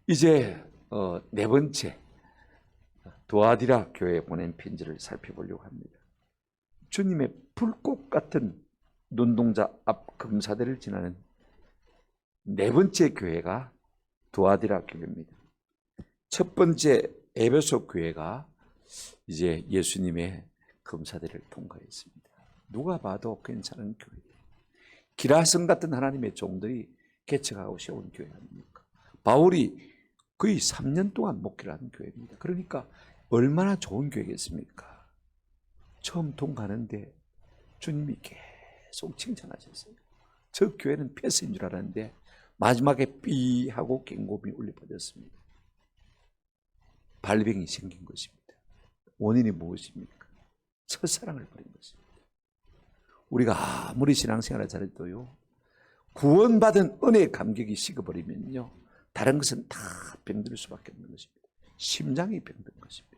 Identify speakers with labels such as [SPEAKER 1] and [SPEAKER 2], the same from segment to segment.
[SPEAKER 1] 이제 네 번째 두아디라 교회에 보낸 편지를 살펴보려고 합니다. 주님의 불꽃 같은 눈동자 앞 금사대를 지나는 네 번째 교회가 두아디라 교회입니다. 첫 번째 에베소 교회가 이제 예수님의 금사대를 통과했습니다. 누가 봐도 괜찮은 교회예요. 기라성 같은 하나님의 종들이 개척하고 세운 교회 아닙니까? 바울이 거의 3년 동안 목회를 한 교회입니다. 그러니까 얼마나 좋은 교회겠습니까? 처음 통과하는데 주님이 계속 칭찬하셨어요. 저 교회는 폐쇄인 줄 알았는데 마지막에 삐 하고 갱고비 울려 퍼졌습니다. 발병이 생긴 것입니다. 원인이 무엇입니까? 첫사랑을 버린 것입니다. 우리가 아무리 신앙생활을 잘해도요, 구원받은 은혜의 감격이 식어버리면요, 다른 것은 다 병들 수밖에 없는 것입니다. 심장이 병든 것입니다.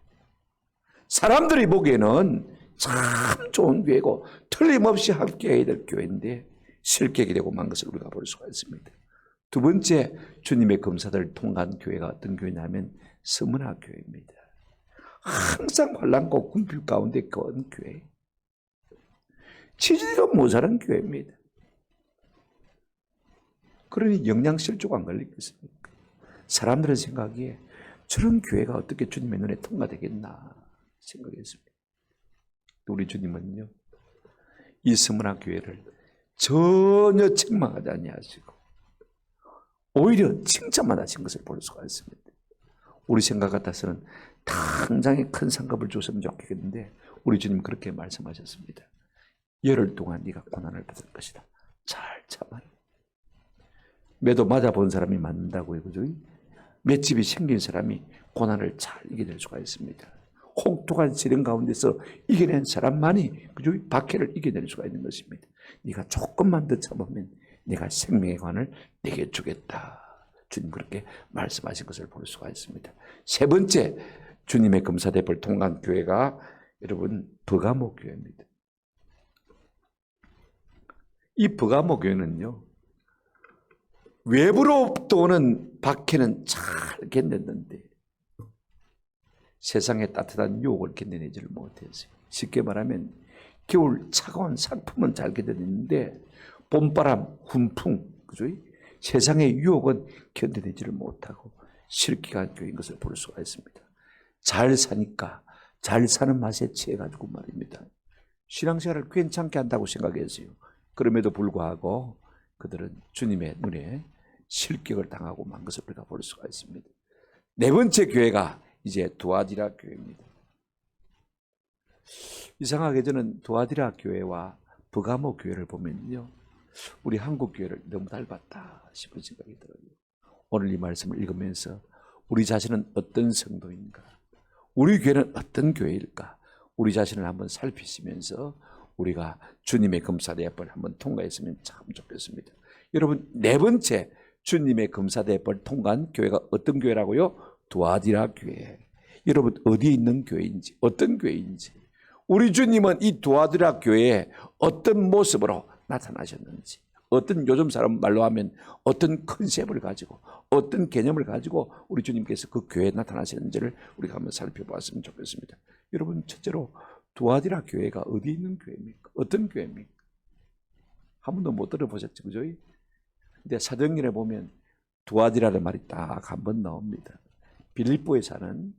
[SPEAKER 1] 사람들이 보기에는 참 좋은 교회고 틀림없이 함께해야 될 교회인데 실격이 되고 만 것을 우리가 볼 수가 있습니다. 두 번째 주님의 검사들을 통과한 교회가 어떤 교회냐면 서문화 교회입니다. 항상 환난과 궁핍 가운데 거한 교회. 치질도 모자란 교회입니다. 그러니 영양실조가 안 걸리겠습니까? 사람들은 생각에 저런 교회가 어떻게 주님의 눈에 통과되겠나 생각했습니다. 우리 주님은요, 이 서문화 교회를 전혀 책망하지 아니하시고 오히려 칭찬만 하신 것을 볼 수가 있습니다. 우리 생각 같아서는 당장에 큰 상급을 줬으면 좋겠는데 우리 주님 그렇게 말씀하셨습니다. 열흘 동안 네가 고난을 받을 것이다. 잘 참아라. 매도 맞아본 사람이 맞는다고요, 그죠? 맷집이 생긴 사람이 고난을 잘 이겨낼 수가 있습니다. 혹독한 시련 가운데서 이겨낸 사람만이 그죠? 박해를 이겨낼 수가 있는 것입니다. 네가 조금만 더 참으면 내가 생명의 관을 내게 주겠다. 주님 그렇게 말씀하신 것을 볼 수가 있습니다. 세 번째 주님의 검사대를 통과한 교회가 여러분 버가모 교회입니다. 이 버가모 교회는요, 외부로부터 오는 박해는 잘 견뎠는데 세상의 따뜻한 유혹을 견뎌내지를 못했어요. 쉽게 말하면 겨울 차가운 상품은 잘 견뎌냈는데 봄바람, 훈풍, 그죠? 세상의 유혹은 견뎌내지를 못하고 실기가 교인 것을 볼 수가 있습니다. 잘 사니까 잘 사는 맛에 취해가지고 말입니다. 신앙생활을 괜찮게 한다고 생각했어요. 그럼에도 불구하고 그들은 주님의 눈에 실격을 당하고 만 것을 우리가 볼 수가 있습니다. 네 번째 교회가 이제 두아디라 교회입니다. 이상하게 저는 두아디라 교회와 버가모 교회를 보면요, 우리 한국 교회를 너무 닮았다 싶은 생각이 들어요. 오늘 이 말씀을 읽으면서 우리 자신은 어떤 성도인가, 우리 교회는 어떤 교회일까, 우리 자신을 한번 살피시면서 우리가 주님의 검사대 앞을 한번 통과했으면 참 좋겠습니다. 여러분, 네 번째 주님의 검사대 앞을 통과한 교회가 어떤 교회라고요? 두아디라 교회. 여러분, 어디에 있는 교회인지, 어떤 교회인지, 우리 주님은 이 두아디라 교회에 어떤 모습으로 나타나셨는지, 어떤 요즘 사람 말로 하면 어떤 컨셉을 가지고 어떤 개념을 가지고 우리 주님께서 그 교회에 나타나셨는지를 우리가 한번 살펴보았으면 좋겠습니다. 여러분, 첫째로 두아디라 교회가 어디 있는 교회입니까? 어떤 교회입니까? 한 번도 못 들어보셨죠, 그죠? 근데 사도행전에 보면 두아디라는 말이 딱 한 번 나옵니다. 빌립보에 사는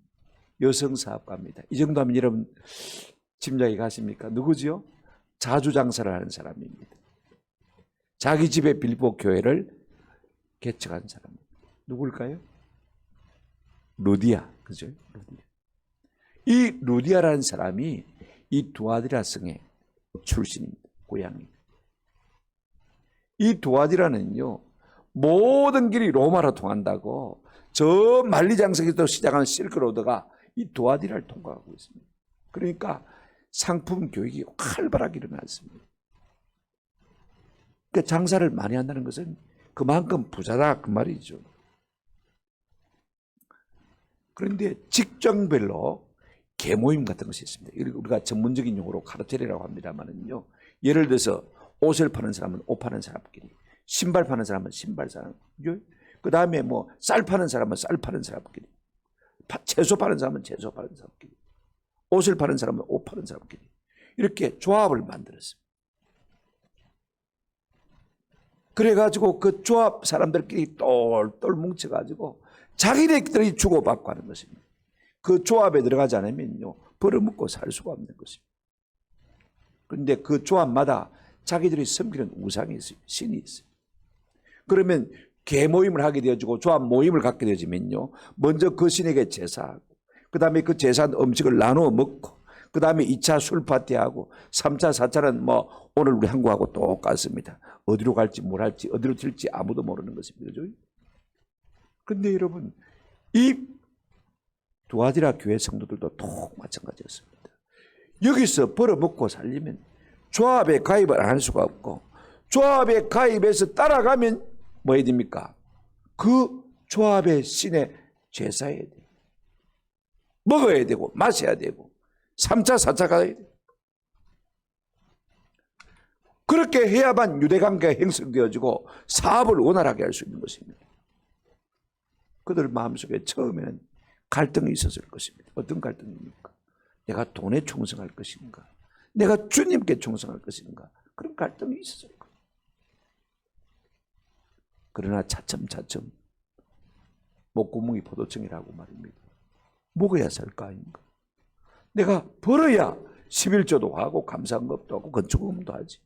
[SPEAKER 1] 여성 사업가입니다. 이 정도 하면 여러분 짐작이 가십니까? 누구지요? 자주장사를 하는 사람입니다. 자기 집에 빌립보 교회를 개척한 사람. 누굴까요? 루디아, 그죠? 루디아. 이 루디아라는 사람이 이 두아디라 성의 출신입니다. 고향입니다. 이 두아디라는요, 모든 길이 로마로 통한다고 저 만리장성에서 시작하는 실크로드가 이 두아디라를 통과하고 있습니다. 그러니까 상품 교육이 활발하게 일어났습니다. 그러니까 장사를 많이 한다는 것은 그만큼 부자다 그 말이죠. 그런데 직종별로 계모임 같은 것이 있습니다. 우리가 전문적인 용어로 카르텔이라고 합니다만은요, 예를 들어서 옷을 파는 사람은 옷 파는 사람끼리, 신발 파는 사람은 신발 사람, 그 다음에 뭐 쌀 파는 사람은 쌀 파는 사람끼리, 채소 파는 사람은 채소 파는 사람끼리, 옷을 파는 사람은 옷 파는 사람끼리 이렇게 조합을 만들었습니다. 그래가지고 그 조합 사람들끼리 똘똘 뭉쳐가지고 자기들끼리 주고받고 하는 것입니다. 그 조합에 들어가지 않으면요 벌어먹고 살 수가 없는 것입니다. 그런데 그 조합마다 자기들이 섬기는 우상이 있어요. 신이 있어요. 그러면 개 모임을 하게 되어지고 조합 모임을 갖게 되어지면요 먼저 그 신에게 제사하고 그 다음에 그 제사한 음식을 나누어 먹고 그 다음에 2차 술 파티하고 3차 4차는 뭐 오늘 우리 한국하고 똑같습니다. 어디로 갈지 뭘 할지 어디로 튈지 아무도 모르는 것입니다. 그렇죠? 그런데 여러분 이 두아디라 교회 성도들도 통 마찬가지였습니다. 여기서 벌어먹고 살려면 조합에 가입을 안 할 수가 없고 조합에 가입해서 따라가면 뭐 해야 됩니까? 그 조합의 신에 제사해야 돼요. 먹어야 되고 마셔야 되고 3차 4차 가야 돼요. 그렇게 해야만 유대관계가 형성되어지고 사업을 원활하게 할 수 있는 것입니다. 그들 마음속에 처음에는 갈등이 있었을 것입니다. 어떤 갈등입니까? 내가 돈에 충성할 것인가? 내가 주님께 충성할 것인가? 그런 갈등이 있었을 거예요. 그러나 차츰차츰 목구멍이 포도청이라고 말입니다. 먹어야 살 거 아닌가? 내가 벌어야 11조도 하고 감사금도 하고 건축금도 하지.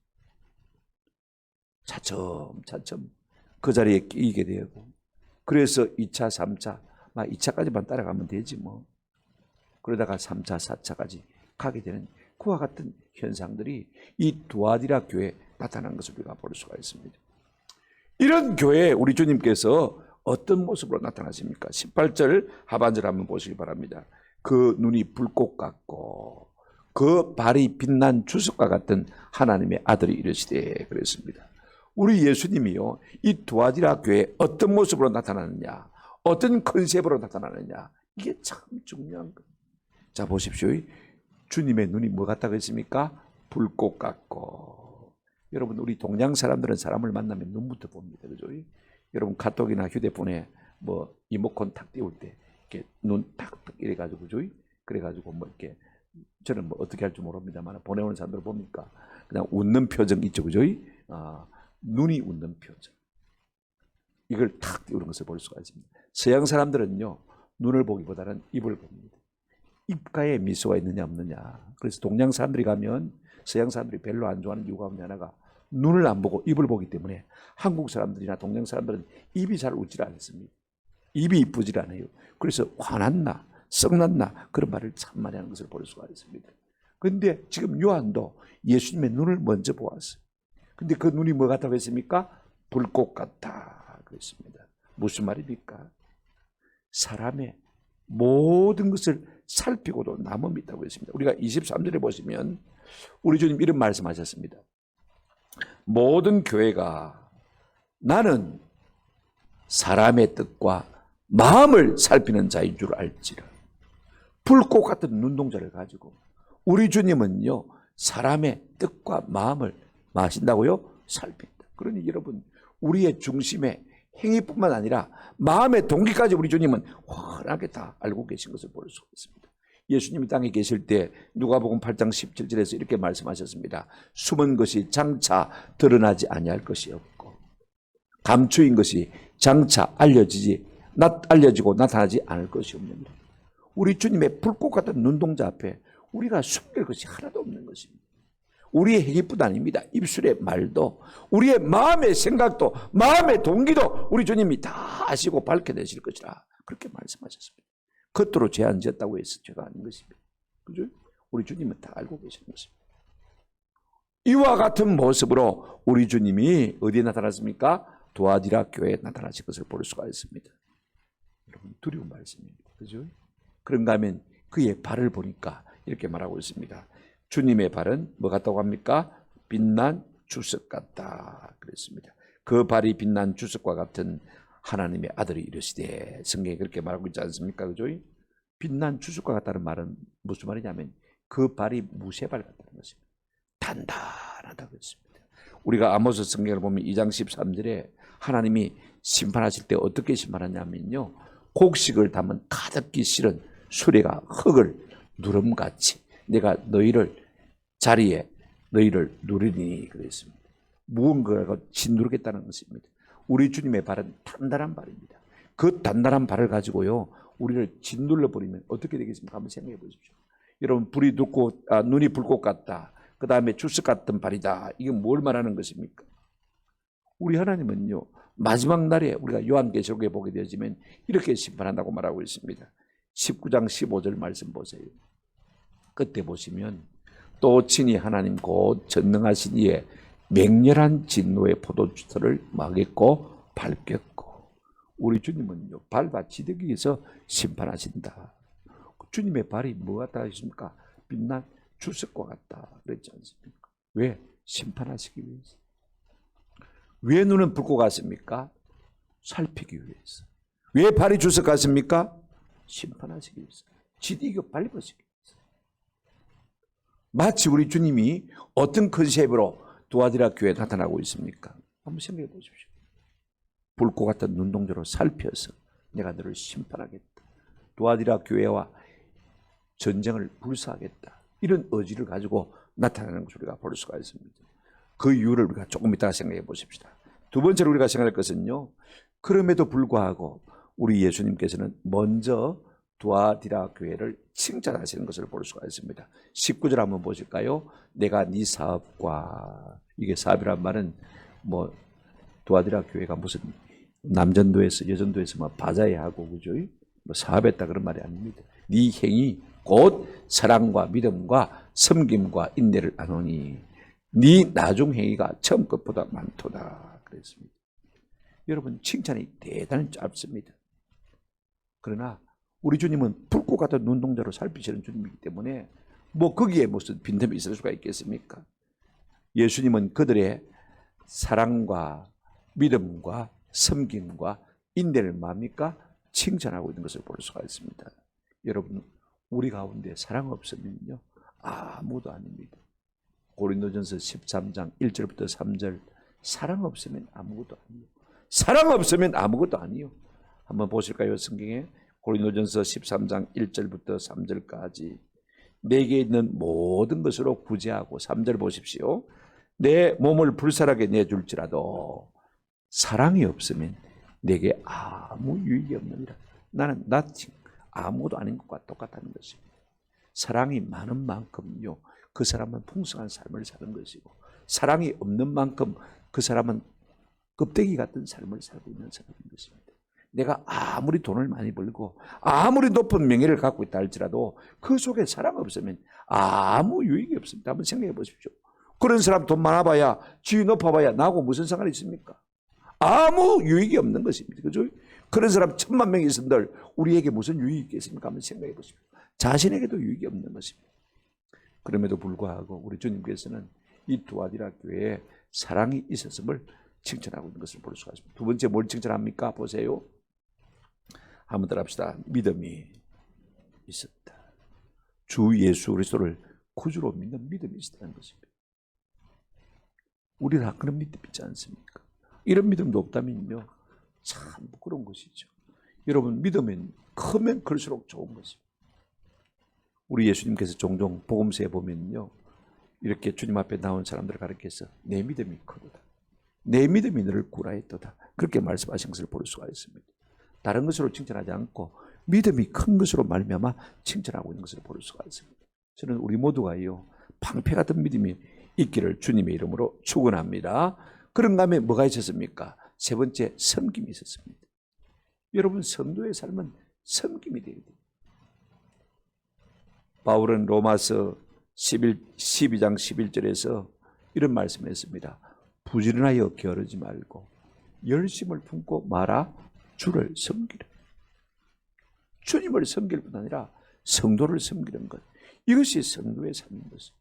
[SPEAKER 1] 차츰차츰 그 자리에 끼게 되고 그래서 2차, 3차, 2차까지만 따라가면 되지 뭐. 그러다가 3차, 4차까지 가게 되는 그와 같은 현상들이 이 두아디라 교회에 나타난 것을 우리가 볼 수가 있습니다. 이런 교회에 우리 주님께서 어떤 모습으로 나타나십니까? 18절 하반절 한번 보시기 바랍니다. 그 눈이 불꽃 같고 그 발이 빛난 주석과 같은 하나님의 아들이 이르시되 그랬습니다. 우리 예수님이요 이 두아디라 교회에 어떤 모습으로 나타나느냐 어떤 컨셉으로 나타나느냐 이게 참 중요한 거예요. 자 보십시오. 주님의 눈이 뭐 같다고 했습니까? 불꽃 같고. 여러분 우리 동양 사람들은 사람을 만나면 눈부터 봅니다. 그죠? 여러분 카톡이나 휴대폰에 뭐 이모콘 탁 띄울 때 이렇게 눈 탁탁 이래가지고 그죠? 그래가지고 뭐 이렇게 저는 뭐 어떻게 할 줄 모릅니다만 보내오는 사람들 보니까 그냥 웃는 표정 있죠. 그죠? 눈이 웃는 표정. 이걸 탁 띄우는 것을 볼 수가 있습니다. 서양 사람들은요 눈을 보기보다는 입을 봅니다. 입가에 미소가 있느냐 없느냐. 그래서 동양 사람들이 가면 서양 사람들이 별로 안 좋아하는 이유가 없는 하나가 눈을 안 보고 입을 보기 때문에 한국 사람들이나 동양 사람들은 입이 잘 웃질 않습니다. 입이 이쁘질 않아요. 그래서 화났나 썩났나 그런 말을 참 많이 하는 것을 볼 수가 있습니다. 그런데 지금 요한도 예수님의 눈을 먼저 보았어요. 근데 그 눈이 뭐 같다고 했습니까? 불꽃 같다 그랬습니다. 무슨 말입니까? 사람의 모든 것을 살피고도 남음 있다고 했습니다. 우리가 23절에 보시면 우리 주님 이런 말씀하셨습니다. 모든 교회가 나는 사람의 뜻과 마음을 살피는 자인 줄 알지라. 불꽃 같은 눈동자를 가지고 우리 주님은요 사람의 뜻과 마음을 마신다고요? 살핀다. 그러니 여러분 우리의 중심에 행위뿐만 아니라 마음의 동기까지 우리 주님은 환하게 다 알고 계신 것을 볼 수가 있습니다. 예수님이 땅에 계실 때 누가복음 8장 17절에서 이렇게 말씀하셨습니다. 숨은 것이 장차 드러나지 아니할 것이 없고 감추인 것이 장차 알려지고 나타나지 않을 것이 없느니라. 우리 주님의 불꽃 같은 눈동자 앞에 우리가 숨길 것이 하나도 없는 것입니다. 우리의 행위뿐 아닙니다. 입술의 말도 우리의 마음의 생각도 마음의 동기도 우리 주님이 다 아시고 밝혀내실 것이라 그렇게 말씀하셨습니다. 겉으로 죄 안 지었다고 해서 죄가 아닌 것입니다. 그죠? 우리 주님은 다 알고 계시는 것입니다. 이와 같은 모습으로 우리 주님이 어디에 나타났습니까? 두아디라 교회에 나타나신 것을 볼 수가 있습니다. 여러분 두려운 말씀입니다. 그죠? 그런가 하면 그의 발을 보니까 이렇게 말하고 있습니다. 주님의 발은 뭐 같다고 합니까? 빛난 주석 같다 그랬습니다. 그 발이 빛난 주석과 같은 하나님의 아들이 이르시되 성경에 그렇게 말하고 있지 않습니까? 그죠? 빛난 주석과 같다는 말은 무슨 말이냐면 그 발이 무쇠발 같다는 것입니다. 단단하다고 했습니다. 우리가 아모스 성경을 보면 2장 13절에 하나님이 심판하실 때 어떻게 심판하냐면요, 곡식을 담은 가득히 실은 수레가 흙을 누름같이 내가 너희를 자리에 너희를 누르니 그랬습니다. 무언가가 짓누르겠다는 것입니다. 우리 주님의 발은 단단한 발입니다. 그 단단한 발을 가지고요, 우리를 짓눌러 버리면 어떻게 되겠습니까? 한번 생각해 보십시오. 여러분, 불이 눕고 눈이 불꽃 같다, 그 다음에 주스 같은 발이다, 이게 뭘 말하는 것입니까? 우리 하나님은요, 마지막 날에 우리가 요한계시록에 보게 되어지면 이렇게 심판한다고 말하고 있습니다. 19장 15절 말씀 보세요. 그때 보시면 또 친히 하나님 곧 전능하신 이의 맹렬한 진노의 포도주를 막겠고 밟겠고. 우리 주님은요, 밟아 지대기 위해서 심판하신다. 주님의 발이 뭐 같다 하십니까? 빛난 주석과 같다 그랬지 않습니까? 왜? 심판하시기 위해서. 왜 눈은 붉고 같습니까? 살피기 위해서. 왜 발이 주석 같습니까? 심판하시기 위해서. 지디고 밟으시기 위해서. 마치 우리 주님이 어떤 컨셉으로 두아디라 교회에 나타나고 있습니까? 한번 생각해 보십시오. 붉고 같은 눈동자로 살펴서 내가 너를 심판하겠다. 두아디라 교회와 전쟁을 불사하겠다. 이런 의지를 가지고 나타나는 것을 우리가 볼 수가 있습니다. 그 이유를 우리가 조금 이따가 생각해 보십시다. 두 번째로 우리가 생각할 것은요, 그럼에도 불구하고 우리 예수님께서는 먼저 두아디라 교회를 칭찬하시는 것을 볼 수가 있습니다. 19절 한번 보실까요? 내가 네 사업과, 이게 사업이란 말은 뭐 두아디라 교회가 무슨 남전도에서 여전도에서 뭐 바자회 하고 그죠? 뭐 사업했다 그런 말이 아닙니다. 네 행위 곧 사랑과 믿음과 섬김과 인내를 아노니 네 나중 행위가 처음 것보다 많도다 그랬습니다. 여러분, 칭찬이 대단히 짧습니다. 그러나 우리 주님은 붉고 같은 눈동자로 살피시는 주님이기 때문에 뭐 거기에 무슨 빈틈이 있을 수가 있겠습니까? 예수님은 그들의 사랑과 믿음과 섬김과 인내를 뭡니까? 칭찬하고 있는 것을 볼 수가 있습니다. 여러분, 우리 가운데 사랑 없으면요, 아무도 아닙니다. 고린도전서 13장 1절부터 3절, 사랑 없으면 아무것도 아니요. 사랑 없으면 아무것도 아니요. 한번 보실까요? 성경에 고린도전서 13장 1절부터 3절까지 내게 있는 모든 것으로 구제하고, 3절 보십시오. 내 몸을 불살하게 내줄지라도 사랑이 없으면 내게 아무 유익이 없느니라. 나는 nothing, 아무것도 아닌 것과 똑같다는 것입니다. 사랑이 많은 만큼요, 그 사람은 풍성한 삶을 사는 것이고, 사랑이 없는 만큼 그 사람은 껍데기 같은 삶을 살고 있는 사람인 것입니다. 내가 아무리 돈을 많이 벌고 아무리 높은 명예를 갖고 있다 할지라도 그 속에 사랑 없으면 아무 유익이 없습니다. 한번 생각해 보십시오. 그런 사람 돈 많아봐야, 지위 높아봐야 나하고 무슨 상관이 있습니까? 아무 유익이 없는 것입니다. 그죠? 그런 사람 1000만 명이 있은들 우리에게 무슨 유익이 있겠습니까? 한번 생각해 보십시오. 자신에게도 유익이 없는 것입니다. 그럼에도 불구하고 우리 주님께서는 이 두아디라 교회에 사랑이 있었음을 칭찬하고 있는 것을 볼 수가 있습니다. 두 번째 뭘 칭찬합니까? 보세요. 한번 따라합시다. 믿음이 있었다. 주 예수 그리스도를 구주로 믿는 믿음이 있었다는 것입니다. 우리 다 그런 믿음 있지 않습니까? 이런 믿음도 없다면요, 참 부끄러운 것이죠. 여러분, 믿음은 크면 클수록 좋은 것입니다. 우리 예수님께서 종종 복음서에 보면요, 이렇게 주님 앞에 나온 사람들을 가르쳐서 내 믿음이 크도다, 내 믿음이 너를 구라했도다, 그렇게 말씀하신 것을 볼 수가 있습니다. 다른 것으로 칭찬하지 않고 믿음이 큰 것으로 말미암아 칭찬하고 있는 것을 볼 수가 있습니다. 저는 우리 모두가요, 방패 같은 믿음이 있기를 주님의 이름으로 축원합니다. 그런가 하면 뭐가 있었습니까? 세 번째, 섬김이 있었습니다. 여러분, 성도의 삶은 섬김이 되어야 돼요. 바울은 로마서 12장 11절에서 이런 말씀을 했습니다. 부지런하여 게으르지 말고 열심을 품고 말아 주를 섬기라. 주님을 섬길 뿐 아니라 성도를 섬기는 것, 이것이 성도의 삶인 것입니다.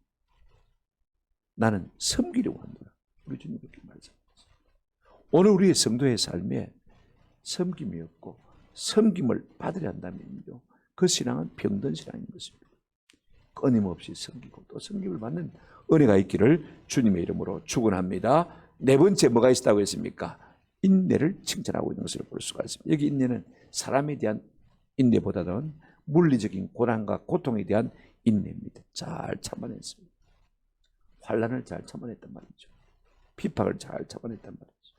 [SPEAKER 1] 나는 섬기려고 한다. 우리 주님 그렇게 말씀하셨습니다. 오늘 우리의 성도의 삶에 섬김이 없고 섬김을 받으려 한다면요, 그 신앙은 병든 신앙인 것입니다. 끊임없이 섬기고 또 섬김을 받는 은혜가 있기를 주님의 이름으로 축원합니다. 네 번째 뭐가 있다고 했습니까? 인내를 칭찬하고 있는 것을 볼 수가 있습니다. 여기 인내는 사람에 대한 인내보다는 물리적인 고난과 고통에 대한 인내입니다. 잘 참아냈습니다. 환난을 잘 참아냈단 말이죠. 비박을 잘 참아냈단 말이죠.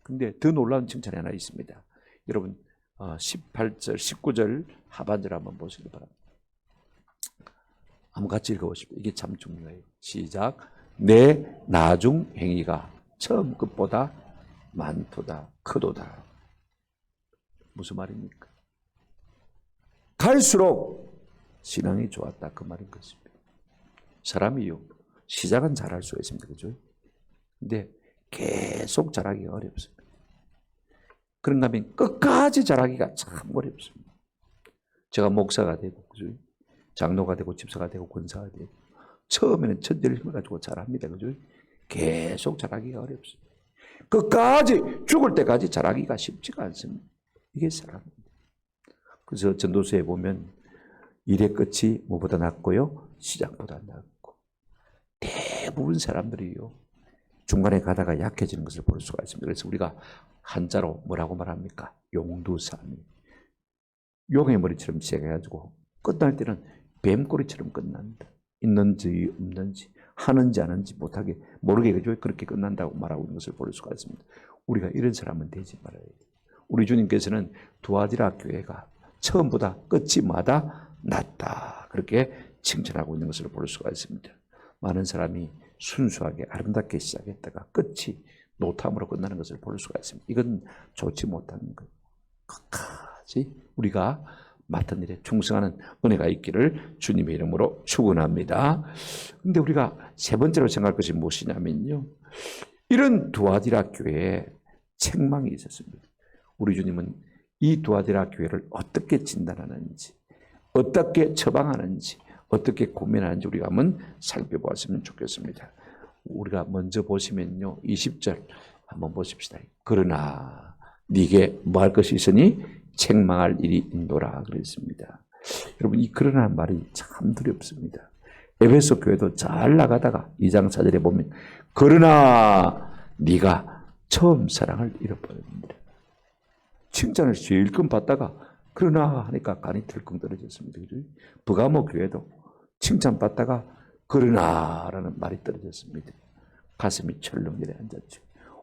[SPEAKER 1] 근데 더 놀라운 칭찬이 하나 있습니다. 여러분 18절, 19절 하반절 한번 보시기 바랍니다. 한번 같이 읽어보십시오. 이게 참 중요해요. 시작. 내 나중 행위가 처음 것보다 많도다, 크도다. 무슨 말입니까? 갈수록 신앙이 좋았다, 그 말인 것입니다. 사람이요, 시작은 잘할 수 있습니다. 그죠? 근데 계속 잘하기가 어렵습니다. 그런가 하면 끝까지 잘하기가 참 어렵습니다. 제가 목사가 되고, 그죠? 장로가 되고, 집사가 되고, 권사가 되고, 처음에는 천재를 힘을 가지고 잘합니다. 그죠? 계속 잘하기가 어렵습니다. 끝까지, 죽을 때까지 잘하기가 쉽지가 않습니다. 이게 사람입니다. 그래서 전도서에 보면 일의 끝이 무엇보다 낫고요, 시작보다 낫고, 대부분 사람들이요, 중간에 가다가 약해지는 것을 볼 수가 있습니다. 그래서 우리가 한자로 뭐라고 말합니까? 용두사미. 용의 머리처럼 시작해가지고 끝날 때는 뱀꼬리처럼 끝난다. 있는지 없는지, 하는지 안 하는지 못하게 모르게 그렇게 끝난다고 말하고 있는 것을 볼 수가 있습니다. 우리가 이런 사람은 되지 말아야 돼요. 우리 주님께서는 두아디라 교회가 처음보다 끝이마다 낫다, 그렇게 칭찬하고 있는 것을 볼 수가 있습니다. 많은 사람이 순수하게 아름답게 시작했다가 끝이 노탐으로 끝나는 것을 볼 수가 있습니다. 이건 좋지 못하는 거예요. 끝까지 우리가 맡은 일에 충성하는 은혜가 있기를 주님의 이름으로 축원합니다. 그런데 우리가 세 번째로 생각할 것이 무엇이냐면요, 이런 두아디라 교회에 책망이 있었습니다. 우리 주님은 이 두아디라 교회를 어떻게 진단하는지, 어떻게 처방하는지, 어떻게 고민하는지 우리가 한번 살펴보았으면 좋겠습니다. 우리가 먼저 보시면요, 20절 한번 보십시다. 그러나 네게 뭐 할 것이 있으니 책망할 일이 있노라 그랬습니다. 여러분, 이 그러나 말이 참 두렵습니다. 에베소 교회도 잘 나가다가 2장 4절에 보면 그러나 네가 처음 사랑을 잃어버렸습니다. 칭찬을 실컷 받다가 그러나 하니까 간이 덜컹 떨어졌습니다. 버가모 교회도 칭찬받다가 그러나라는 말이 떨어졌습니다. 가슴이 철렁 내려앉았죠.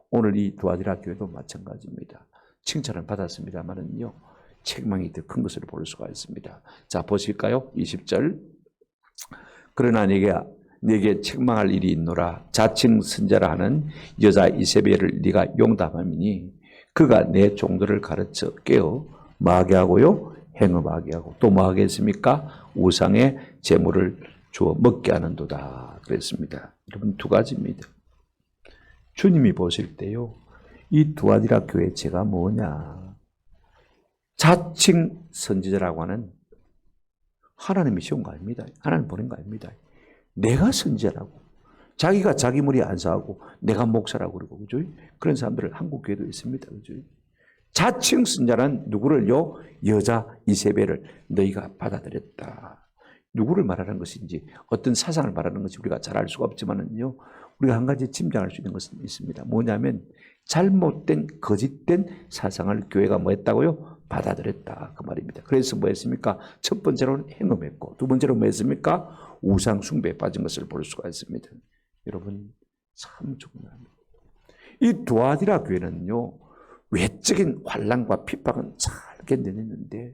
[SPEAKER 1] 오늘 이 두아디라 교회도 마찬가지입니다. 칭찬을 받았습니다만은요, 책망이 더 큰 것을 볼 수가 있습니다. 자, 보실까요? 20절. 그러나 네게 책망할 일이 있노라. 자칭 선자라 하는 여자 이세벨을 네가 용담함이니 그가 내 종들을 가르쳐 깨어 마게 하고요, 행음하게 하고 또 뭐 하겠습니까? 우상의 제물을 주어 먹게 하는도다 그랬습니다. 여러분, 두 가지입니다. 주님이 보실 때요, 이 두아디라 교회 죄가 뭐냐? 자칭 선지자라고 하는, 하나님이 시온 거 아닙니다. 하나님 보낸 거 아닙니다. 내가 선지자라고, 자기가 자기 머리 안사하고 내가 목사라고 그러고, 그죠? 그런 사람들 한국 교회도 있습니다. 그죠? 자칭 선지자는 누구를요? 여자 이세벨을 너희가 받아들였다. 누구를 말하는 것인지, 어떤 사상을 말하는 것인지 우리가 잘 알 수가 없지만은요, 우리가 한 가지 짐작할 수 있는 것은 있습니다. 뭐냐면 잘못된 거짓된 사상을 교회가 뭐 했다고요? 받아들였다, 그 말입니다. 그래서 뭐 했습니까? 첫 번째로는 행음했고, 두 번째로 뭐 했습니까? 우상 숭배에 빠진 것을 볼 수가 있습니다. 여러분, 참 중요합니다. 이 두아디라 교회는요, 외적인 환난과 핍박은 잘 견뎌냈는데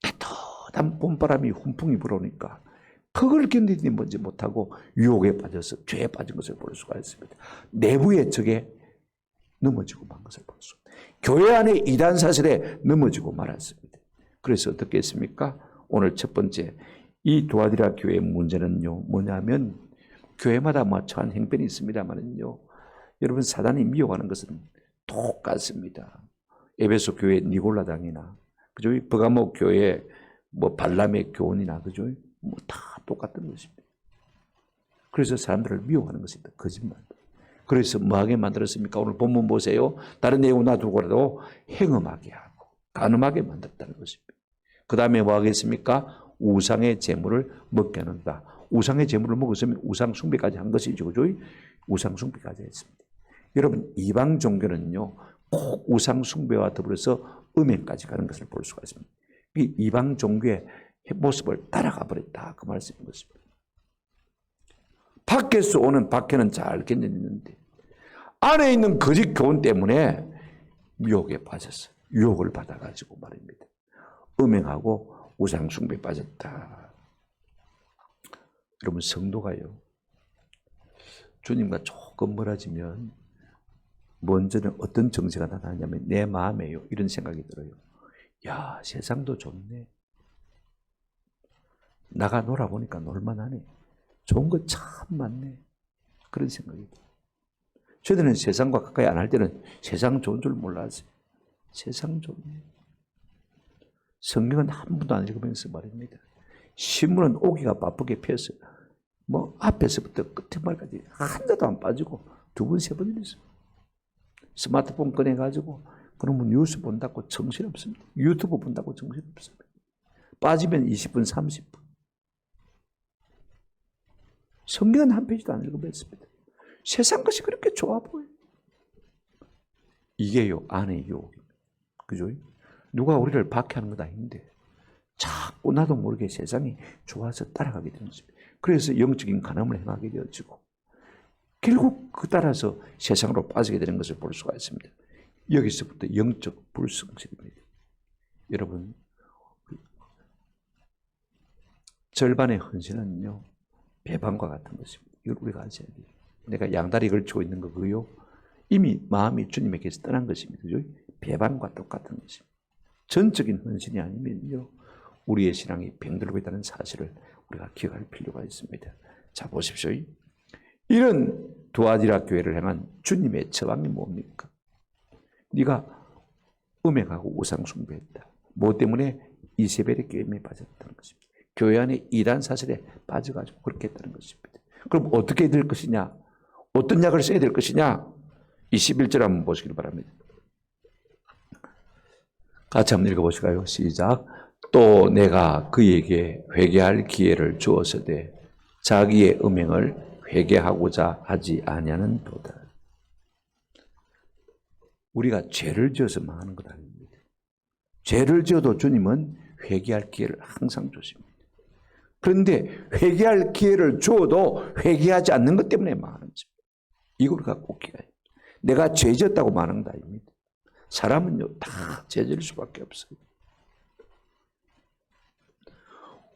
[SPEAKER 1] 따뜻한 봄바람이 훈풍이 불어오니까 그걸 견디지 뭔지 못하고 유혹에 빠져서 죄에 빠진 것을 볼 수가 있습니다. 내부의 적에 넘어지고 만 것을 볼 수 있습니다. 교회 안에 이단 사슬에 넘어지고 말았습니다. 그래서 어떻게 했습니까? 오늘 첫 번째, 이 두아디라 교회의 문제는요, 뭐냐면 교회마다 처한 행편이 있습니다만은요, 여러분, 사단이 미혹하는 것은 똑같습니다. 에베소 교회 니골라당이나, 그죠? 버가모 교회 발람의 교훈이나, 그죠? 다 똑같은 것입니다. 그래서 사람들을 미혹하는 것입니다. 거짓말. 그래서 뭐하게 만들었습니까? 오늘 본문 보세요. 다른 내용 놔두고라도 행음하게 하고 간음하게 만들었다는 것입니다. 그 다음에 뭐 하겠습니까? 우상의 제물을 먹게 하는다. 우상의 제물을 먹었으면 우상 숭배까지 한 것이죠. 그죠? 우상 숭배까지 했습니다. 여러분 이방 종교는요 꼭 우상 숭배와 더불어서 음행까지 가는 것을 볼 수가 있습니다. 이 이방 종교의 모습을 따라가 버렸다 그 말씀인 것입니다. 밖에서 오는 박해는 잘 견디는데 안에 있는 거짓 교훈 때문에 유혹에 빠졌어요. 유혹을 받아가지고 말입니다. 음행하고 우상 숭배에 빠졌다. 여러분 성도가요 주님과 조금 멀어지면 먼저는 어떤 정세가 나타나냐면 내 마음에요 이런 생각이 들어요. 야 세상도 좋네. 나가 놀아보니까 놀만하네. 좋은 거 참 많네. 그런 생각이 들어요. 저희들은 세상과 가까이 안 할 때는 세상 좋은 줄 몰랐어요. 세상 좋네. 성경은 한 번도 안 읽으면서 말입니다. 신문은 오기가 바쁘게 펴서 뭐 앞에서부터 끝에 말까지 한 자도 안 빠지고 2번, 3번 읽었어요. 스마트폰 꺼내가지고 그러면 뉴스 본다고 정신없습니다. 유튜브 본다고 정신없습니다. 빠지면 20분, 30분. 성경은 한 페이지도 안 읽어봤습니다. 세상 것이 그렇게 좋아 보여요. 이게요, 안의 유혹입니다. 그죠? 누가 우리를 박해하는 건 아닌데 자꾸 나도 모르게 세상이 좋아서 따라가게 되는 것입니다. 그래서 영적인 간음을 행하게 되어지고 결국 그 따라서 세상으로 빠지게 되는 것을 볼 수가 있습니다. 여기서부터 영적 불성실입니다. 여러분 절반의 헌신은요 배반과 같은 것입니다. 이걸 우리가 아셔야 돼요. 내가 양다리 걸치고 있는 거 그거요 이미 마음이 주님에게서 떠난 것입니다. 그죠? 배반과 똑같은 것입니다. 전적인 헌신이 아니면요 우리의 신앙이 병들고 있다는 사실을 우리가 기억할 필요가 있습니다. 자 보십시오. 이런 두아디라 교회를 향한 주님의 처방이 뭡니까? 네가 음행하고 우상 숭배했다. 뭐 때문에? 이세벨의 게임에 빠졌다는 것입니다. 교회 안에 이단 사슬에 빠져가지고 그렇게 했다는 것입니다. 그럼 어떻게 될 것이냐? 어떤 약을 써야 될 것이냐? 21절 한번 보시길 바랍니다. 같이 한번 읽어보실까요? 시작. 또 내가 그에게 회개할 기회를 주었으되 자기의 음행을 회개하고자 하지 아니하는도다. 우리가 죄를 지어서 망하는 것 아닙니다. 죄를 지어도 주님은 회개할 기회를 항상 주십니다. 그런데 회개할 기회를 주어도 회개하지 않는 것 때문에 망하는 것입니다. 이걸 갖고 기가요. 내가 죄 지었다고 망하는 것 아닙니다. 사람은요 다 죄 지을 수밖에 없어요.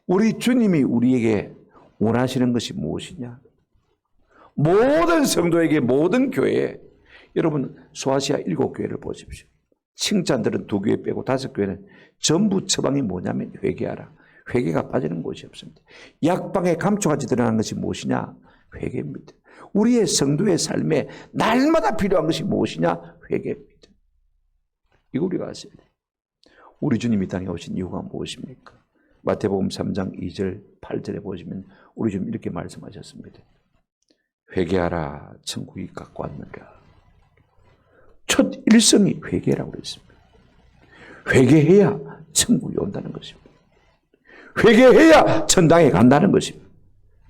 [SPEAKER 1] 우리 주님이 우리에게 원하시는 것이 무엇이냐? 모든 성도에게 모든 교회에 여러분 소아시아 7교회를 보십시오. 칭찬들은 2교회 빼고 5교회는 전부 처방이 뭐냐면 회개하라. 회개가 빠지는 곳이 없습니다. 약방에 감초같이 드러나는 것이 무엇이냐? 회개입니다. 우리의 성도의 삶에 날마다 필요한 것이 무엇이냐? 회개입니다. 이거 우리가 아셔야 돼요. 우리 주님이 땅에 오신 이유가 무엇입니까? 마태복음 3장 2절 8절에 보시면 우리 주님 이렇게 말씀하셨습니다. 회개하라 천국이 갖고 왔느니라. 첫 일성이 회개라고 그랬습니다. 회개해야 천국이 온다는 것입니다. 회개해야 천당에 간다는 것입니다.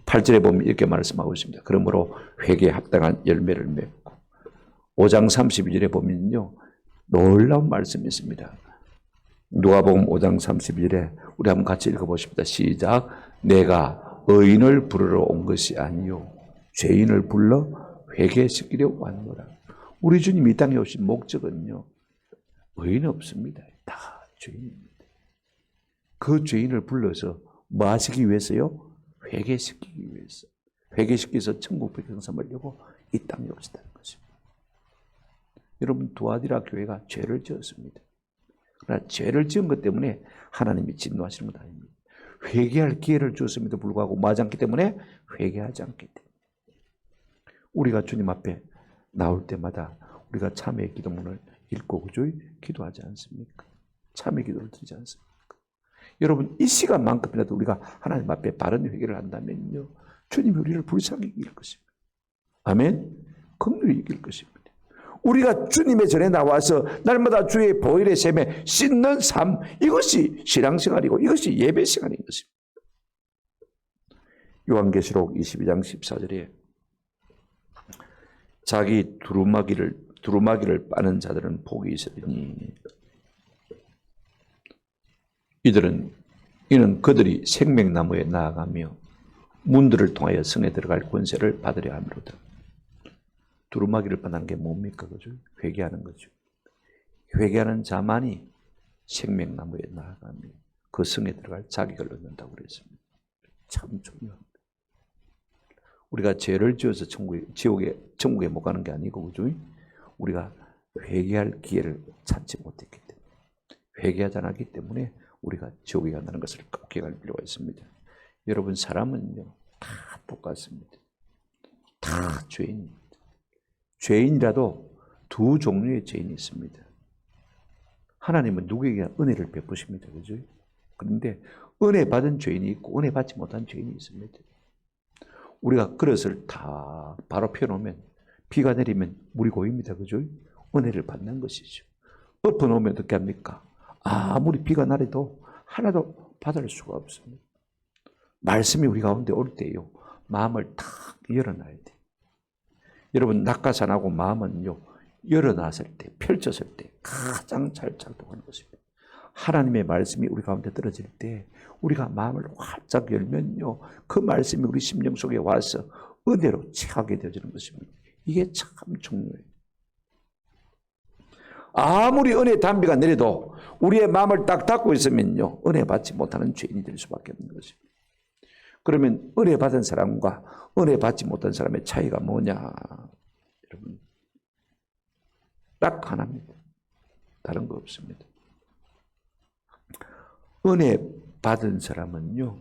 [SPEAKER 1] 8절에 보면 이렇게 말씀하고 있습니다. 그러므로 회개에 합당한 열매를 맺고 5장 32절에 보면요 놀라운 말씀이 있습니다. 누가복음 5장 32절에 우리 한번 같이 읽어보십니다. 시작. 내가 의인을 부르러 온 것이 아니요 죄인을 불러 회개시키려 왔노라. 우리 주님이 이 땅에 오신 목적은요 의인 없습니다. 다 죄인입니다. 그 죄인을 불러서 뭐 하시기 위해서요? 회개시키기 위해서. 회개시켜서 천국 백성 삼으려고 이 땅에 오셨다는 것입니다. 여러분 두아디라 교회가 죄를 지었습니다. 그러나 죄를 지은 것 때문에 하나님이 진노하시는 것 아닙니다. 회개할 기회를 주었음에도 불구하고 마지 않기 때문에 회개하지 않기 때문에 우리가 주님 앞에 나올 때마다 우리가 참회의 기도문을 읽고 그저 기도하지 않습니까? 참회의 기도를 드리지 않습니까? 여러분 이 시간만큼이라도 우리가 하나님 앞에 바른 회개를 한다면요 주님이 우리를 불쌍히 이길 것입니다. 아멘. 긍휼히 이길 것입니다. 우리가 주님의 전에 나와서 날마다 주의 보혈의 샘에 씻는 삶, 이것이 신앙생활이고 이것이 예배생활인 것입니다. 요한계시록 22장 14절에 자기 두루마기를 빠는 자들은 복이 있으리니 이는 그들이 생명나무에 나아가며 문들을 통하여 성에 들어갈 권세를 받으려 함이로다. 두루마기를 빠는 게 뭡니까? 그죠? 회개하는 거죠. 회개하는 자만이 생명나무에 나아가며 그 성에 들어갈 자격을 얻는다고 그랬습니다. 참 중요합니다. 우리가 죄를 지어서 천국에 못 가는 게 아니고, 그죠? 우리가 회개할 기회를 찾지 못했기 때문에, 회개하지 않았기 때문에 우리가 지옥에 간다는 것을 꼭 기억할 필요가 있습니다. 여러분, 사람은요, 다 똑같습니다. 다 죄인입니다. 죄인이라도 두 종류의 죄인이 있습니다. 하나님은 누구에게 은혜를 베푸십니다. 그죠? 그런데 은혜 받은 죄인이 있고 은혜 받지 못한 죄인이 있습니다. 우리가 그릇을 다 바로 펴놓으면 비가 내리면 물이 고입니다. 그죠? 은혜를 받는 것이죠. 엎어놓으면 어떻게 합니까? 아무리 비가 내려도 하나도 받을 수가 없습니다. 말씀이 우리 가운데 올 때요, 마음을 탁 열어놔야 돼요. 여러분, 낙하산하고 마음은요, 열어놨을 때, 펼쳤을 때 가장 잘 작동하는 것입니다. 하나님의 말씀이 우리 가운데 떨어질 때 우리가 마음을 활짝 열면요, 그 말씀이 우리 심령 속에 와서 은혜로 채하게 되어지는 것입니다. 이게 참 중요해요. 아무리 은혜 담비가 내려도 우리의 마음을 딱 닫고 있으면요, 은혜 받지 못하는 죄인이 될 수밖에 없는 것입니다. 그러면 은혜 받은 사람과 은혜 받지 못한 사람의 차이가 뭐냐? 여러분, 딱 하나입니다. 다른 거 없습니다. 은혜 받은 사람은요,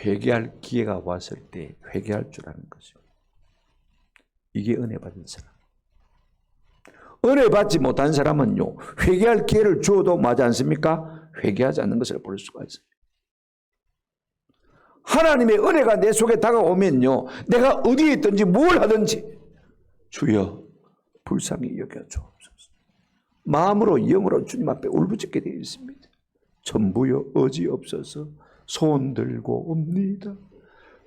[SPEAKER 1] 회개할 기회가 왔을 때 회개할 줄 아는 거죠. 이게 은혜 받은 사람. 은혜 받지 못한 사람은요, 회개할 기회를 주어도 맞지 않습니까? 회개하지 않는 것을 볼 수가 있어요. 하나님의 은혜가 내 속에 다가오면요, 내가 어디에 있든지 뭘 하든지 주여 불쌍히 여겨주옵소서. 마음으로 영으로 주님 앞에 울부짖게 되어 있습니다. 전부여 어지없어서 손들고 옵니다.